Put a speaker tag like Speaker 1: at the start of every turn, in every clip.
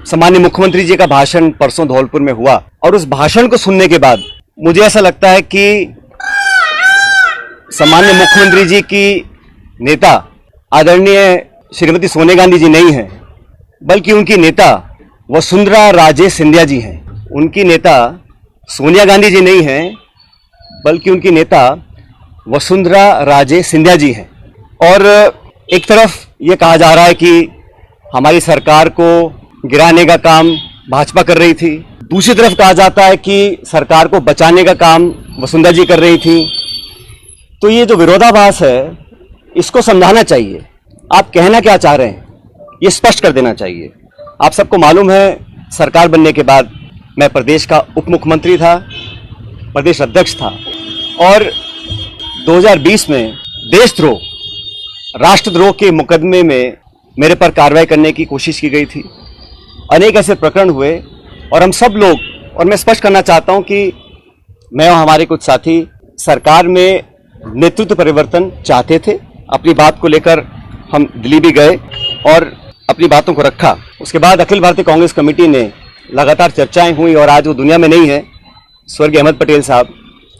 Speaker 1: सम्माननीय मुख्यमंत्री जी का भाषण परसों धौलपुर में हुआ और उस भाषण को सुनने के बाद मुझे ऐसा लगता है कि सम्माननीय मुख्यमंत्री जी की नेता आदरणीय श्रीमती सोनिया गांधी जी नहीं है, बल्कि उनकी नेता वसुंधरा राजे सिंधिया जी हैं। उनकी नेता सोनिया गांधी जी नहीं हैं, बल्कि उनकी नेता वसुंधरा राजे सिंधिया जी हैं। और एक तरफ ये कहा जा रहा है कि हमारी सरकार को गिराने का काम भाजपा कर रही थी, दूसरी तरफ कहा जाता है कि सरकार को बचाने का काम वसुंधरा जी कर रही थी। तो ये जो विरोधाभास है इसको समझाना चाहिए। आप कहना क्या चाह रहे हैं ये स्पष्ट कर देना चाहिए। आप सबको मालूम है सरकार बनने के बाद मैं प्रदेश का उप मुख्यमंत्री था, प्रदेश अध्यक्ष था और 2020 में देशद्रोह, राष्ट्रद्रोह के मुकदमे में मेरे पर कार्रवाई करने की कोशिश की गई थी। अनेक ऐसे प्रकरण हुए और हम सब लोग, और मैं स्पष्ट करना चाहता हूं कि मैं और हमारे कुछ साथी सरकार में नेतृत्व परिवर्तन चाहते थे। अपनी बात को लेकर हम दिल्ली भी गए और अपनी बातों को रखा। उसके बाद अखिल भारतीय कांग्रेस कमेटी ने लगातार चर्चाएं हुई और आज वो दुनिया में नहीं है, स्वर्गीय अहमद पटेल साहब,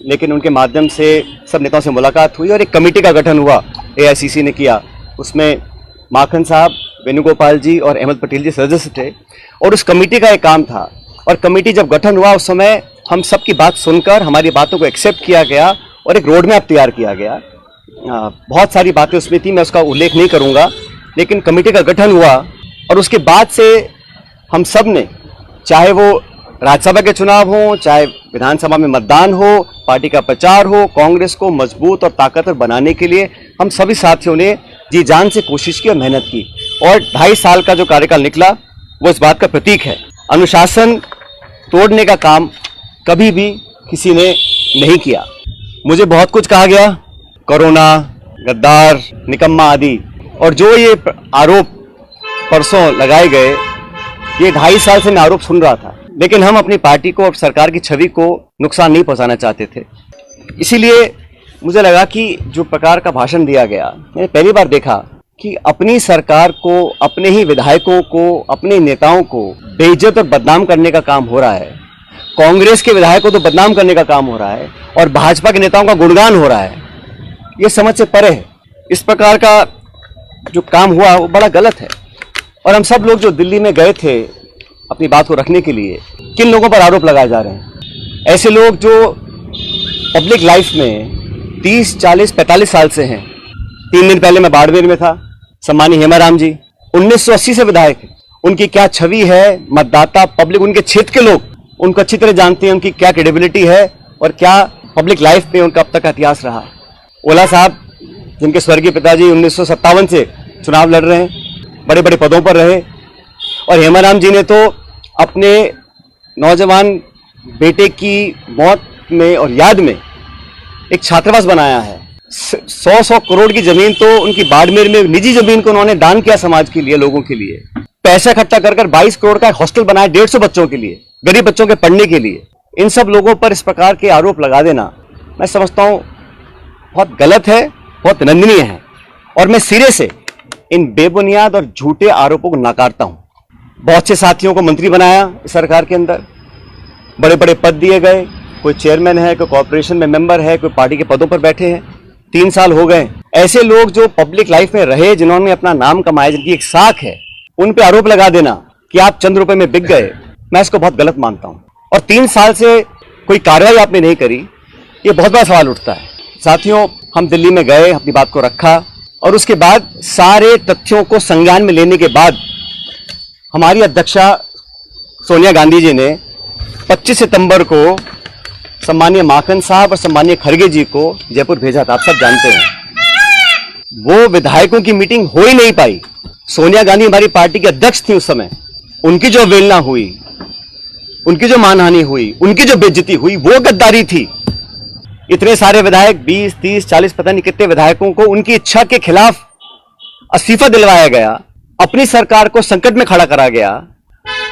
Speaker 1: लेकिन उनके माध्यम से सब नेताओं से मुलाकात हुई और एक कमेटी का गठन हुआ, एआईसीसी ने किया। उसमें माखन साहब, वेणुगोपाल जी और अहमद पटेल जी सदस्य थे और उस कमेटी का एक काम था। और कमेटी जब गठन हुआ उस समय हम सबकी बात सुनकर हमारी बातों को एक्सेप्ट किया गया और एक रोड मैप तैयार किया गया। बहुत सारी बातें उसमें थी, मैं उसका उल्लेख नहीं करूंगा, लेकिन कमेटी का गठन हुआ और उसके बाद से हम सब ने, चाहे वो राज्यसभा के चुनाव हो, चाहे विधानसभा में मतदान हो, पार्टी का प्रचार हो, कांग्रेस को मजबूत और ताकतवर बनाने के लिए हम सभी साथियों ने जी जान से कोशिश की और मेहनत की। और 2.5 साल का जो कार्यकाल निकला वो इस बात का प्रतीक है। अनुशासन तोड़ने का काम कभी भी किसी ने नहीं किया। मुझे बहुत कुछ कहा गया, कोरोना, गद्दार, निकम्मा आदि, और जो ये आरोप परसों लगाए गए, ये 2.5 साल से मैं आरोप सुन रहा था, लेकिन हम अपनी पार्टी को और सरकार की छवि को नुकसान नहीं पहुंचाना चाहते थे। इसीलिए मुझे लगा कि जो प्रकार का भाषण दिया गया, मैंने पहली बार देखा कि अपनी सरकार को, अपने ही विधायकों को, अपने नेताओं को बेइज्जत और बदनाम करने का काम हो रहा है। कांग्रेस के विधायकों को तो बदनाम करने का काम हो रहा है और भाजपा के नेताओं का गुणगान हो रहा है। ये समझ से परे है। इस प्रकार का जो काम हुआ वो बड़ा गलत है। और हम सब लोग जो दिल्ली में गए थे अपनी बात को रखने के लिए, किन लोगों पर आरोप लगाए जा रहे हैं? ऐसे लोग जो पब्लिक लाइफ में 30, 40, 45 साल से हैं। 3 दिन पहले मैं बाड़मेर में था, सम्मानीय हेमाराम जी 1980 से विधायक हैं। उनकी क्या छवि है, मतदाता, पब्लिक, उनके क्षेत्र के लोग उनको अच्छी तरह जानते हैं, उनकी क्या क्रेडिबिलिटी है और क्या पब्लिक लाइफ में उनका अब तक का इतिहास रहा। ओला साहब, जिनके स्वर्गीय पिताजी 1957 से चुनाव लड़ रहे हैं, बड़े बड़े पदों पर रहे, और हेमाराम जी ने तो अपने नौजवान बेटे की मौत में और याद में एक छात्रावास बनाया है। 100 करोड़ की जमीन तो उनकी बाड़मेर में, निजी जमीन को उन्होंने दान किया समाज के लिए, लोगों के लिए। पैसा इकट्ठा कर 22 करोड़ का हॉस्टल बनाया 150 बच्चों के लिए, गरीब बच्चों के पढ़ने के लिए। इन सब लोगों पर इस प्रकार के आरोप लगा देना मैं समझता हूं बहुत गलत है, बहुत निंदनीय है, और मैं सिरे से इन बेबुनियाद और झूठे आरोपों को नकारता हूं। बहुत से साथियों को मंत्री बनाया इस सरकार के अंदर, बड़े बड़े पद दिए गए, कोई चेयरमैन है, कोई कॉर्पोरेशन में मेंबर है, कोई पार्टी के पदों पर बैठे हैं। 3 साल हो गए। ऐसे लोग जो पब्लिक लाइफ में रहे, जिन्होंने अपना नाम कमाया, जिनकी एक साख है, उन पे आरोप लगा देना कि आप चंद रुपए में बिक गए, मैं इसको बहुत गलत मानता हूं। और 3 साल से कोई कार्रवाई आपने नहीं करी, ये बहुत बड़ा सवाल उठता है। साथियों, हम दिल्ली में गए, अपनी बात को रखा और उसके बाद सारे तथ्यों को संज्ञान में लेने के बाद हमारी अध्यक्षा सोनिया गांधी जी ने 25 सितंबर को सम्मानीय माखन साहब और सम्मानीय खड़गे जी को जयपुर भेजा था। आप सब जानते हैं वो विधायकों की मीटिंग हो ही नहीं पाई। सोनिया गांधी हमारी पार्टी के अध्यक्ष थी उस समय। उनकी जो अवहेलना हुई, उनकी जो मानहानि हुई, उनकी जो बेइज्जती हुई, वो गद्दारी थी। इतने सारे विधायक, 20, 30, 40 पता नहीं कितने विधायकों को उनकी इच्छा के खिलाफ इस्तीफा दिलवाया गया, अपनी सरकार को संकट में खड़ा करा गया।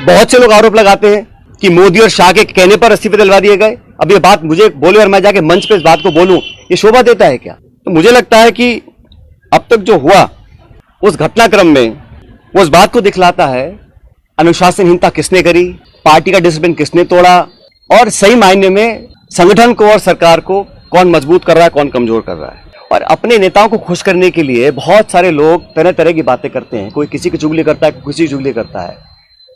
Speaker 1: बहुत से लोग आरोप लगाते हैं कि मोदी और शाह के कहने पर इस्तीफे दिलवा दिए गए। अब ये बात मुझे बोले और मैं जाके मंच पे इस बात को बोलूं, ये शोभा देता है क्या? तो मुझे लगता है कि अब तक जो हुआ उस घटनाक्रम में वो इस बात को दिखलाता है अनुशासनहीनता किसने करी, पार्टी का डिसिप्लिन किसने तोड़ा, और सही मायने में संगठन को और सरकार को कौन मजबूत कर रहा है, कौन कमजोर कर रहा है। और अपने नेताओं को खुश करने के लिए बहुत सारे लोग तरह तरह की बातें करते हैं। कोई किसी की चुगली करता है, कोई किसी की चुगली करता है।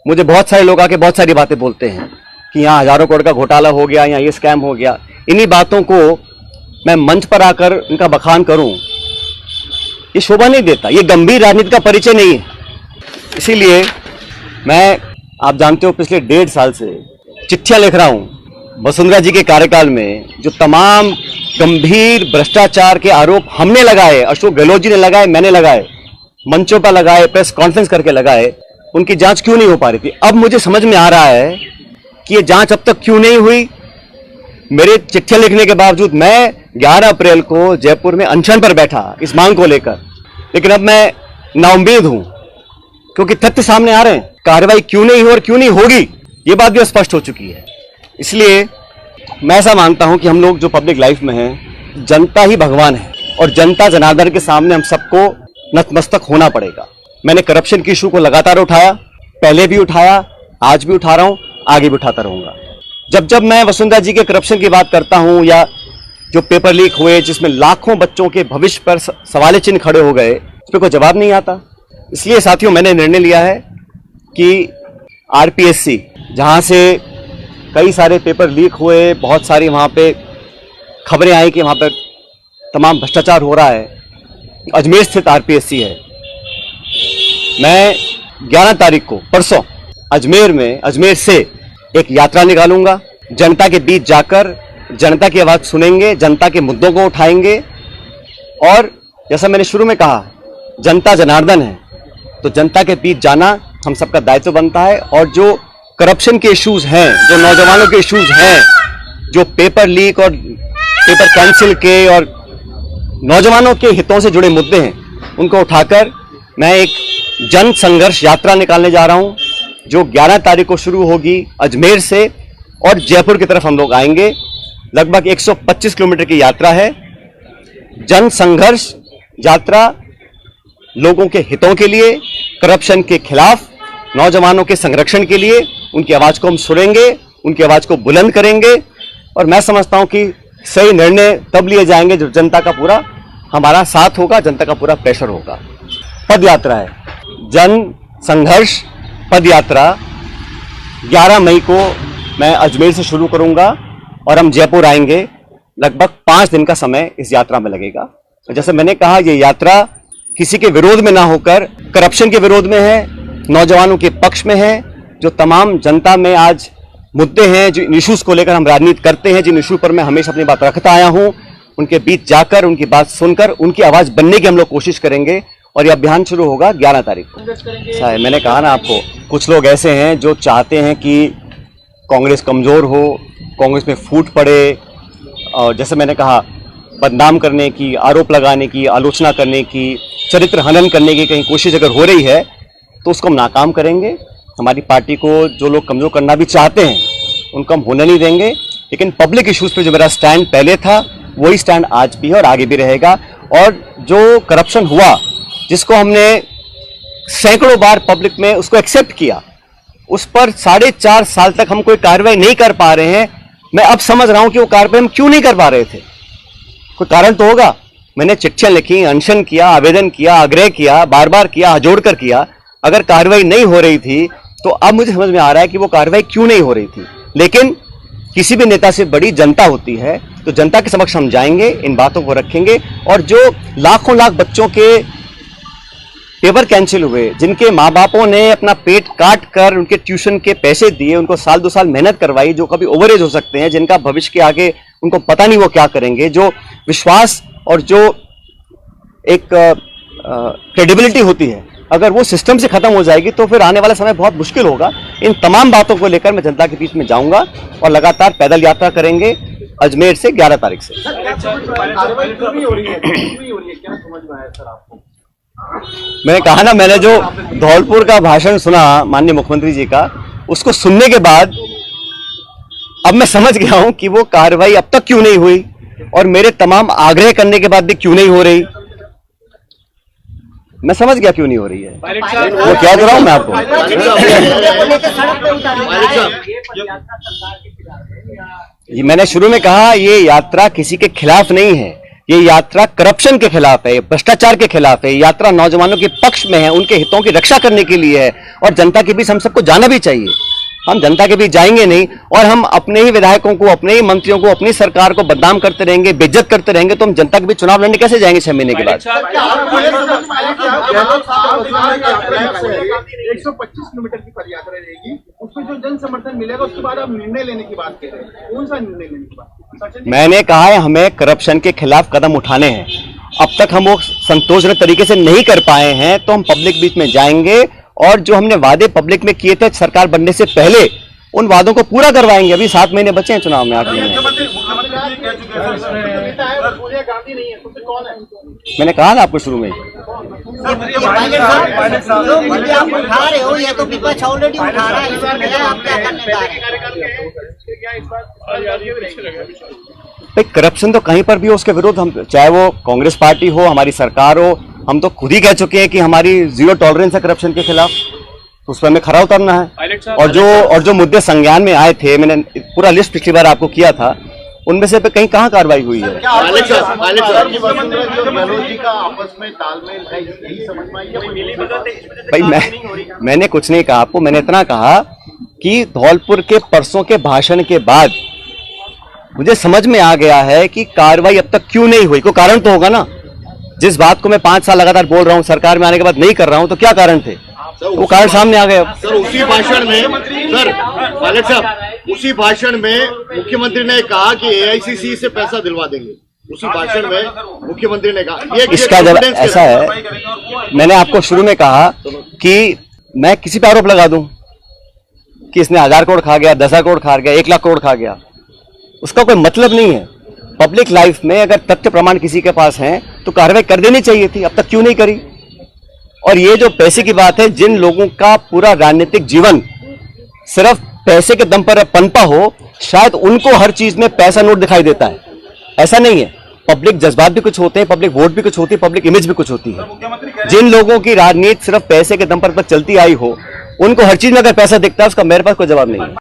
Speaker 1: मुझे बहुत सारे लोग आके बहुत सारी बातें बोलते हैं कि यहाँ हजारों करोड़ का घोटाला हो गया, यहाँ ये स्कैम हो गया। इन्हीं बातों को मैं मंच पर आकर इनका बखान करूं, ये शोभा नहीं देता, ये गंभीर राजनीति का परिचय नहीं है। इसीलिए मैं, आप जानते हो, पिछले 1.5 साल से चिट्ठियां लिख रहा हूं वसुंधरा जी के कार्यकाल में जो तमाम गंभीर भ्रष्टाचार के आरोप हमने लगाए, अशोक गहलोत जी ने लगाए, मैंने लगाए, मंचों पर लगाए, प्रेस कॉन्फ्रेंस करके लगाए, उनकी जांच क्यों नहीं हो पा रही थी। अब मुझे समझ में आ रहा है कि ये जांच अब तक क्यों नहीं हुई। मेरे चिट्ठियां लिखने के बावजूद मैं 11 अप्रैल को जयपुर में अनशन पर बैठा इस मांग को लेकर, लेकिन अब मैं नाउम्मीद हूं क्योंकि तथ्य सामने आ रहे हैं। कार्रवाई क्यों नहीं हो और क्यों नहीं होगी, ये बात भी स्पष्ट हो चुकी है। इसलिए मैं ऐसा मानता हूं कि हम लोग जो पब्लिक लाइफ में हैं, जनता ही भगवान है और जनता जनार्दन के सामने हम सबको नतमस्तक होना पड़ेगा। मैंने करप्शन की इशू को लगातार उठाया, पहले भी उठाया, आज भी उठा रहा हूं, आगे भी उठाता रहूंगा। जब जब मैं वसुंधरा जी के करप्शन की बात करता हूं या जो पेपर लीक हुए जिसमें लाखों बच्चों के भविष्य पर सवाल चिन्ह खड़े हो गए, उस पर कोई जवाब नहीं आता। इसलिए साथियों, मैंने निर्णय लिया है कि आरपीएससी, जहां से कई सारे पेपर लीक हुए, बहुत सारी वहां पे खबरें आई कि वहां पर तमाम भ्रष्टाचार हो रहा है, अजमेर स्थित आरपीएससी है। मैं 11 तारीख को, परसों, अजमेर से एक यात्रा निकालूंगा। जनता के बीच जाकर जनता की आवाज सुनेंगे, जनता के मुद्दों को उठाएंगे। और जैसा मैंने शुरू में कहा, जनता जनार्दन है, तो जनता के बीच जाना हम सबका दायित्व बनता है। और जो करप्शन के इश्यूज हैं, जो नौजवानों के इश्यूज हैं, जो पेपर लीक और पेपर कैंसिल के और नौजवानों के हितों से जुड़े मुद्दे हैं, उनको उठाकर मैं एक जन संघर्ष यात्रा निकालने जा रहा हूं, जो 11 तारीख को शुरू होगी अजमेर से और जयपुर की तरफ हम लोग आएंगे। लगभग 125 किलोमीटर की यात्रा है। जन संघर्ष यात्रा लोगों के हितों के लिए, करप्शन के खिलाफ, नौजवानों के संरक्षण के लिए। उनकी आवाज को हम सुनेंगे, उनकी आवाज को बुलंद करेंगे। और मैं समझता हूं कि सही निर्णय तब लिए जाएंगे जब जनता का पूरा हमारा साथ होगा, जनता का पूरा प्रेशर होगा। पद यात्रा है, जन संघर्ष पद यात्रा 11 मई को मैं अजमेर से शुरू करूंगा और हम जयपुर आएंगे। लगभग 5 दिन का समय इस यात्रा में लगेगा। जैसे मैंने कहा, ये यात्रा किसी के विरोध में ना होकर करप्शन के विरोध में है, नौजवानों के पक्ष में है। जो तमाम जनता में आज मुद्दे हैं, जो इश्यूज को लेकर हम राजनीति करते हैं, जिन इशू पर मैं हमेशा अपनी बात रखता आया हूं, उनके बीच जाकर, उनकी बात सुनकर, उनकी आवाज बनने की हम लोग कोशिश करेंगे। और ये अभियान शुरू होगा 11 तारीख को। मैंने कहा ना आपको, कुछ लोग ऐसे हैं जो चाहते हैं कि कांग्रेस कमजोर हो, कांग्रेस में फूट पड़े, और जैसे मैंने कहा, बदनाम करने की, आरोप लगाने की, आलोचना करने की, चरित्र हनन करने की कहीं कोशिश अगर हो रही है तो उसको हम नाकाम करेंगे। हमारी पार्टी को जो लोग कमजोर करना भी चाहते हैं उनको हम होने नहीं देंगे। लेकिन पब्लिक इश्यूज पे जो मेरा स्टैंड पहले था, वही स्टैंड आज भी है और आगे भी रहेगा। और जो करप्शन हुआ, जिसको हमने सैकड़ों बार पब्लिक में उसको एक्सेप्ट किया, उस पर 4.5 साल तक हम कोई कार्रवाई नहीं कर पा रहे हैं। मैं अब समझ रहा हूं कि वो कार्रवाई हम क्यों नहीं कर पा रहे थे। कोई कारण तो होगा। मैंने चिट्ठियां लिखी, अनशन किया, आवेदन किया, आग्रह किया, बार बार किया, जोड़कर किया। अगर कार्रवाई नहीं हो रही थी तो अब मुझे समझ में आ रहा है कि वो कार्रवाई क्यों नहीं हो रही थी। लेकिन किसी भी नेता से बड़ी जनता होती है, तो जनता के समक्ष हम जाएंगे, इन बातों को रखेंगे। और जो लाखों लाख बच्चों के पेपर कैंसिल हुए, जिनके माँ बापों ने अपना पेट काट कर उनके ट्यूशन के पैसे दिए, उनको 2 साल मेहनत करवाई, जो कभी ओवरेज हो सकते हैं, जिनका भविष्य के आगे उनको पता नहीं वो क्या करेंगे, जो विश्वास और जो एक क्रेडिबिलिटी होती है, अगर वो सिस्टम से खत्म हो जाएगी तो फिर आने वाला समय बहुत मुश्किल होगा। इन तमाम बातों को लेकर मैं जनता के बीच में जाऊंगा और लगातार पैदल यात्रा करेंगे अजमेर से 11 तारीख से। मैंने कहा ना, मैंने जो धौलपुर का भाषण सुना माननीय मुख्यमंत्री जी का, उसको सुनने के बाद अब मैं समझ गया हूं कि वो कार्रवाई अब तक क्यों नहीं हुई और मेरे तमाम आग्रह करने के बाद भी क्यों नहीं हो रही। मैं समझ गया क्यों नहीं हो रही है, वो क्या कर रहा हूं मैं आपको। ये मैंने शुरू में कहा, ये यात्रा किसी के खिलाफ नहीं है, ये यात्रा करप्शन के खिलाफ है, भ्रष्टाचार के खिलाफ है, यात्रा नौजवानों के पक्ष में है, उनके हितों की रक्षा करने के लिए है। और जनता के बीच हम सबको जाना भी चाहिए। हम जनता के बीच जाएंगे नहीं और हम अपने ही विधायकों को, अपने ही मंत्रियों को, अपनी सरकार को बदनाम करते रहेंगे, बेइज्जत करते रहेंगे, तो हम जनता के बीच चुनाव लड़ने कैसे जाएंगे 6 महीने के बाद।
Speaker 2: 125 किलोमीटर की पदयात्रा रहेगी, उसमें जो जन समर्थन मिलेगा उसके बाद आप निर्णय लेने की बात कह रहे हैं, कौन सा निर्णय लेने की बात?
Speaker 1: मैंने कहा है हमें करप्शन के खिलाफ कदम उठाने हैं। अब तक हम वो संतोषजनक तरीके से नहीं कर पाए हैं, तो हम पब्लिक बीच में जाएंगे और जो हमने वादे पब्लिक में किए थे सरकार बनने से पहले, उन वादों को पूरा करवाएंगे। अभी 7 महीने बचे हैं चुनाव में, 8 महीने। मैंने कहा ना आपको शुरू में, भाई करप्शन तो कहीं पर भी हो, उसके विरुद्ध हम, चाहे वो कांग्रेस पार्टी हो, हमारी सरकार हो, हम तो खुद ही कह चुके हैं कि हमारी 0 टॉलरेंस है करप्शन के खिलाफ, तो उस पर हमें खरा उतरना है। और जो मुद्दे संज्ञान में आए थे, मैंने पूरा लिस्ट पिछली बार आपको किया था, उनमें से कहीं कहाँ कार्रवाई हुई है? भाई मैंने कुछ नहीं कहा आपको, मैंने इतना कहा कि धौलपुर के परसों के भाषण के बाद मुझे समझ में आ गया है कि कार्रवाई अब तक क्यों नहीं हुई। कोई कारण तो होगा ना। जिस बात को मैं 5 साल लगातार बोल रहा हूं, सरकार में आने के बाद नहीं कर रहा हूं, तो क्या कारण थे? वो कारण सामने आ गए।
Speaker 3: सर उसी भाषण में, सर पायलट साहब, उसी भाषण में मुख्यमंत्री ने कहा कि एआईसीसी से पैसा दिलवा देंगे। उसी भाषण में मुख्यमंत्री ने कहा। ये
Speaker 1: इसका जब ऐसा है, मैंने आपको शुरू में कहा कि मैं किसी पर आरोप लगा दूं कि इसने 1000 करोड़ खा गया, 10,000 करोड़ खा गया, 1 लाख करोड़ खा गया, उसका कोई मतलब नहीं है। पब्लिक लाइफ में अगर तथ्य प्रमाण किसी के पास हैं तो कार्रवाई कर देनी चाहिए थी, अब तक क्यों नहीं करी? और ये जो पैसे की बात है, जिन लोगों का पूरा राजनीतिक जीवन सिर्फ पैसे के दम पर पनपा हो, शायद उनको हर चीज में पैसा नोट दिखाई देता है। ऐसा नहीं है, पब्लिक जज्बात भी कुछ होते हैं, पब्लिक वोट भी कुछ होती है, पब्लिक इमेज भी कुछ होती है। जिन लोगों की राजनीति सिर्फ पैसे के दम पर चलती आई हो, उनको हर चीज में अगर पैसा दिखता है, उसका मेरे पास कोई जवाब नहीं है।